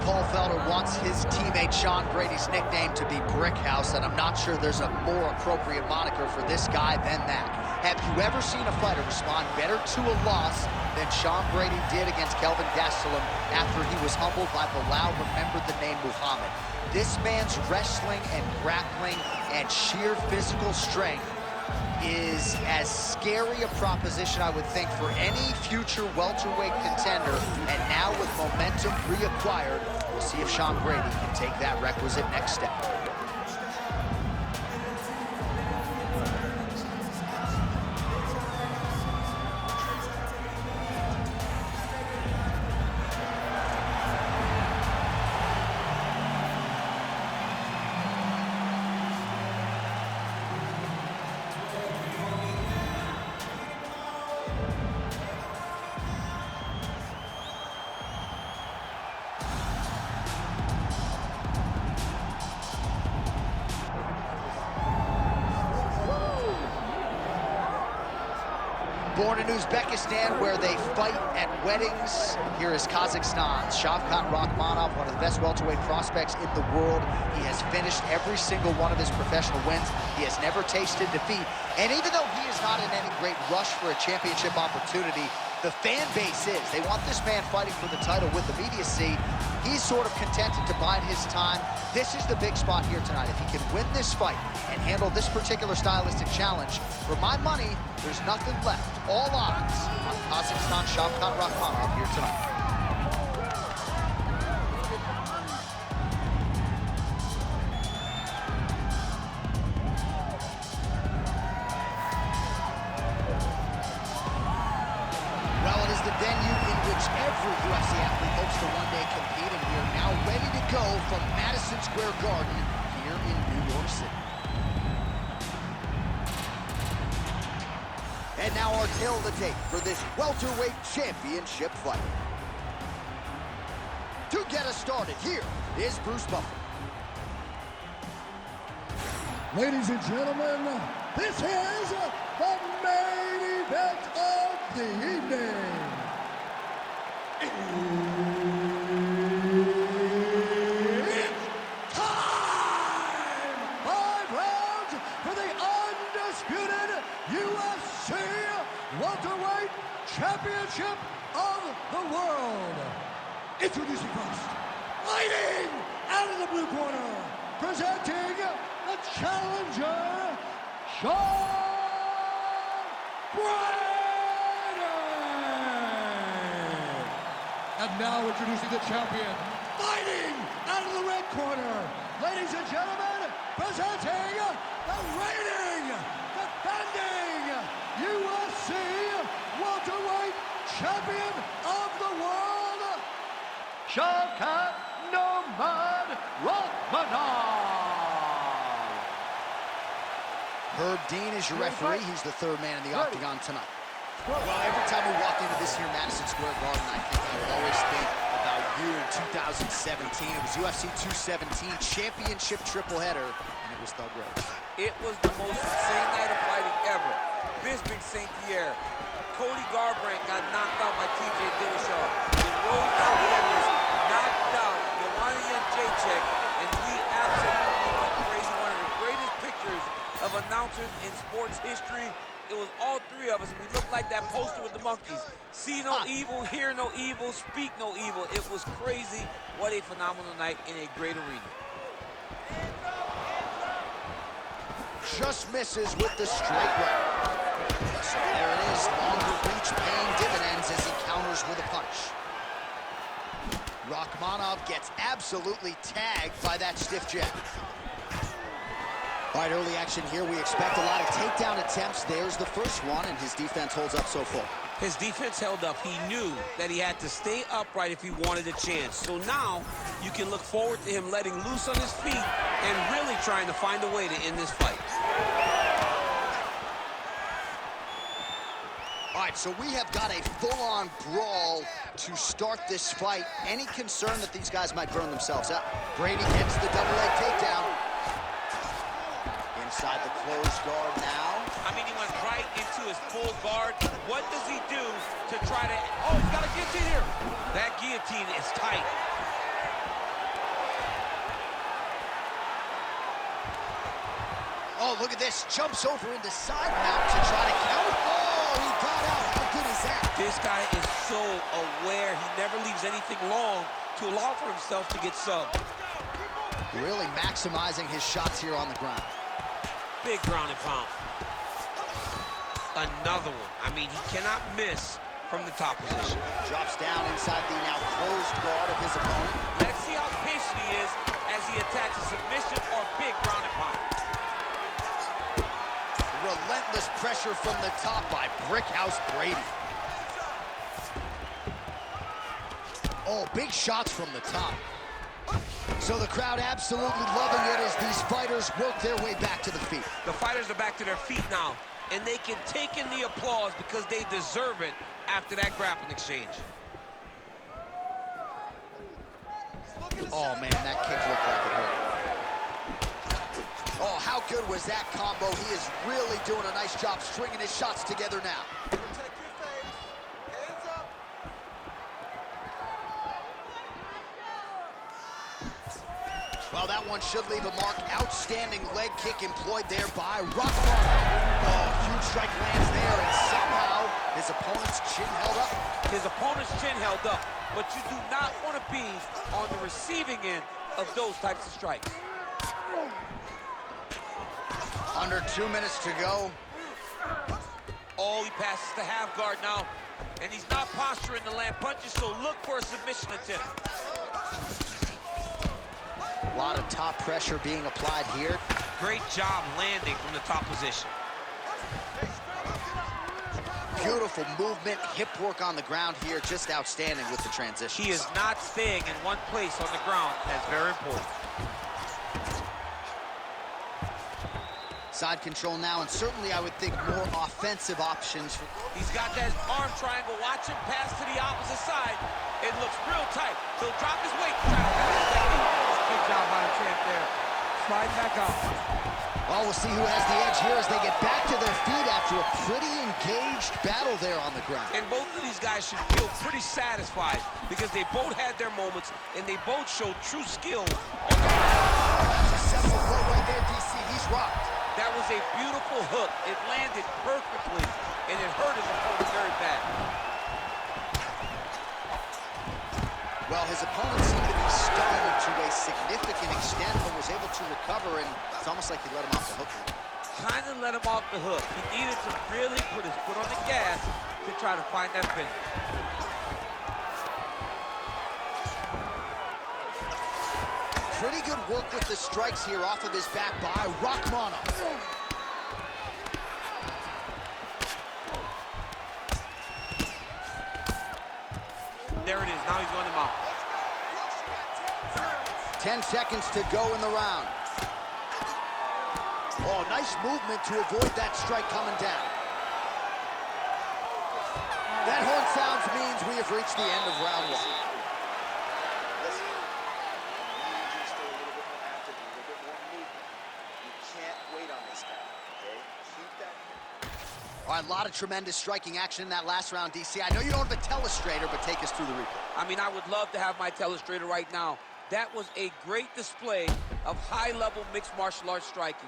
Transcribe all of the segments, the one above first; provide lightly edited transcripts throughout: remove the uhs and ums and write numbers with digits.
Paul Felder wants his teammate Sean Brady's nickname to be Brickhouse, and I'm not sure there's a more appropriate moniker for this guy than that. Have you ever seen a fighter respond better to a loss than Sean Brady did against Kelvin Gastelum after he was humbled by Bilal remembered the name Muhammad? This man's wrestling and grappling and sheer physical strength is as scary a proposition, I would think, for any future welterweight contender. And now with momentum reacquired, we'll see if Sean Brady can take that requisite next step. Born in Uzbekistan, where they fight at weddings, here is Kazakhstan's Shavkat Rakhmonov, one of the best welterweight prospects in the world. He has finished every single one of his professional wins. He has never tasted defeat. And even though he is not in any great rush for a championship opportunity, the fan base is. They want this man fighting for the title with immediacy. He's sort of contented to bide his time. This is the big spot here tonight. If he can win this fight and handle this particular stylistic challenge, for my money, there's nothing left. All odds on Kazakhstan Shavkat Rakhmonov here tonight. Well, it is the venue in which every UFC athlete hopes to one day compete, and we are now ready to go from Madison Square Garden here in New York City. And now our tale of the tape for this welterweight championship fight. To get us started, here is Bruce Buffer. Ladies and gentlemen, this is the main event of the evening. It's time! 5 rounds for the undisputed UFC Welterweight Championship of the World. Introducing first, fighting out of the blue corner, presenting the challenger, Sean Brady. And now introducing the champion, fighting out of the red corner, ladies and gentlemen, presenting the reigning, defending UFC welterweight champion of the world, Shavkat Rakhmonov. Herb Dean is your referee. He's the third man in the octagon tonight. Well, every time we walk into this here Madison Square Garden, I think I would always think about you in 2017. It was UFC 217 championship triple header, and it was Thug Rose. It was the most insane night of fighting ever. Bisping St. Pierre, Cody Garbrandt got knocked out by TJ Dillashaw. The Rose Alvarez knocked out Joanna Jędrzejczyk, and we absolutely went crazy. One of the greatest pictures of announcers in sports history. It was all three of us. We looked like that poster with the monkeys. See no evil, hear no evil, speak no evil. It was crazy. What a phenomenal night in a great arena. Just misses with the straight right. So there it is, longer reach paying dividends as he counters with a punch. Rakhmonov gets absolutely tagged by that stiff jab. All right, early action here. We expect a lot of takedown attempts. There's the first one, and his defense holds up so far. His defense held up. He knew that he had to stay upright if he wanted a chance. So now you can look forward to him letting loose on his feet and really trying to find a way to end this fight. All right, so we have got a full-on brawl to start this fight. Any concern that these guys might burn themselves out? Brady gets the double leg takedown. Inside the closed guard now. I mean, he went right into his full guard. What does he do to try to... Oh, he's got a guillotine here. That guillotine is tight. Oh, look at this. Jumps over into side mount to try to counter. Oh, he got out. How good is that? This guy is so aware. He never leaves anything long to allow for himself to get subbed. Really maximizing his shots here on the ground. Big ground and pound. Another one. I mean, he cannot miss from the top position. Drops down inside the now closed guard of his opponent. Let's see how patient he is as he attacks a submission or big ground and pound. Relentless pressure from the top by Brickhouse Brady. Oh, big shots from the top. So the crowd absolutely loving it as these fighters work their way back to the feet. The fighters are back to their feet now, and they can take in the applause because they deserve it after that grappling exchange. Oh, man, that kick looked like it hurt. Oh, how good was that combo? He is really doing a nice job stringing his shots together now. Protect your face. Hands up. Well, that one should leave a mark. Outstanding leg kick employed there by Rakhmonov. Oh, huge strike lands there, and somehow his opponent's chin held up. His opponent's chin held up, but you do not want to be on the receiving end of those types of strikes. Under 2 minutes to go. Oh, he passes the half guard now, and he's not posturing to land punches, so look for a submission attempt. A lot of top pressure being applied here. Great job landing from the top position. Beautiful movement, hip work on the ground here, just outstanding with the transition. He is not staying in one place on the ground. That's very important. Side control now, and certainly I would think more offensive options. He's got that arm triangle. Watch him pass to the opposite side. It looks real tight. He'll drop his weight to try to pass it down. Good job by the champ there. Slide back out. Well, we'll see who has the edge here as they get back to their feet after a pretty engaged battle there on the ground. And both of these guys should feel pretty satisfied because they both had their moments and they both showed true skill on the ground. Successful blow right there, DC. He's rocked. That was a beautiful hook. It landed perfectly, and it hurt his opponent very bad. Well, his opponent seemed to be stunned to a significant extent, but was able to recover, and it's almost like he let him off the hook. Kind of let him off the hook. He needed to really put his foot on the gas to try to find that finish. Pretty good work with the strikes here off of his back by Rakhmonov. There it is. Now he's going to mount. 10 seconds to go in the round. Oh, nice movement to avoid that strike coming down. That horn sounds means we have reached the end of round one. All right, a lot of tremendous striking action in that last round, DC. I know you don't have a telestrator, but take us through the replay. I mean, I would love to have my telestrator right now. That was a great display of high-level mixed martial arts striking.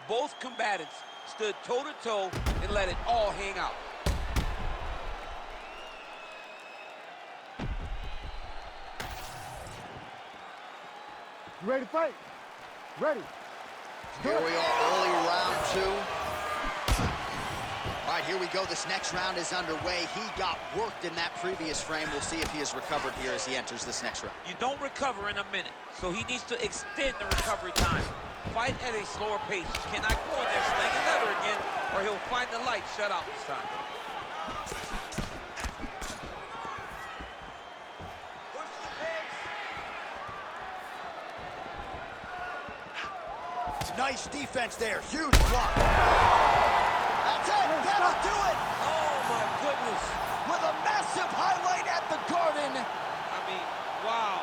Both combatants stood toe-to-toe and let it all hang out. You ready to fight? Ready. Here we are, early round two. All right, here we go. This next round is underway. He got worked in that previous frame. We'll see if he has recovered here as he enters this next round. You don't recover in a minute, so he needs to extend the recovery time. Fight at a slower pace. You cannot go in there slinging leather again, or he'll find the light shut out this time. Nice defense there. Huge block. That's it. That'll do it. Oh, my goodness. With a massive highlight at the Garden. I mean, wow.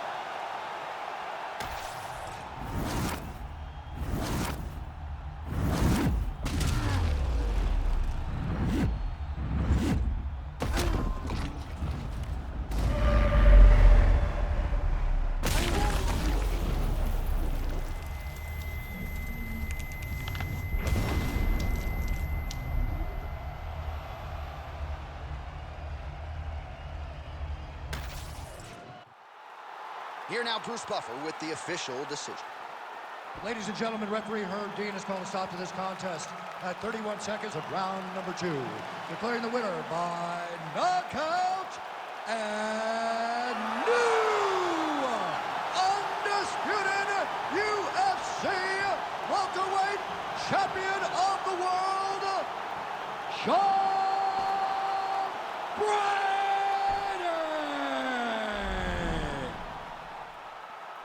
Here now, Bruce Buffer with the official decision. Ladies and gentlemen, referee Herb Dean has called a stop to this contest at 31 seconds of round number 2, declaring the winner by knockout and new undisputed UFC welterweight champion of the world, Sean Brady!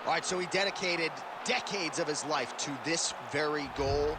All right, so he dedicated decades of his life to this very goal.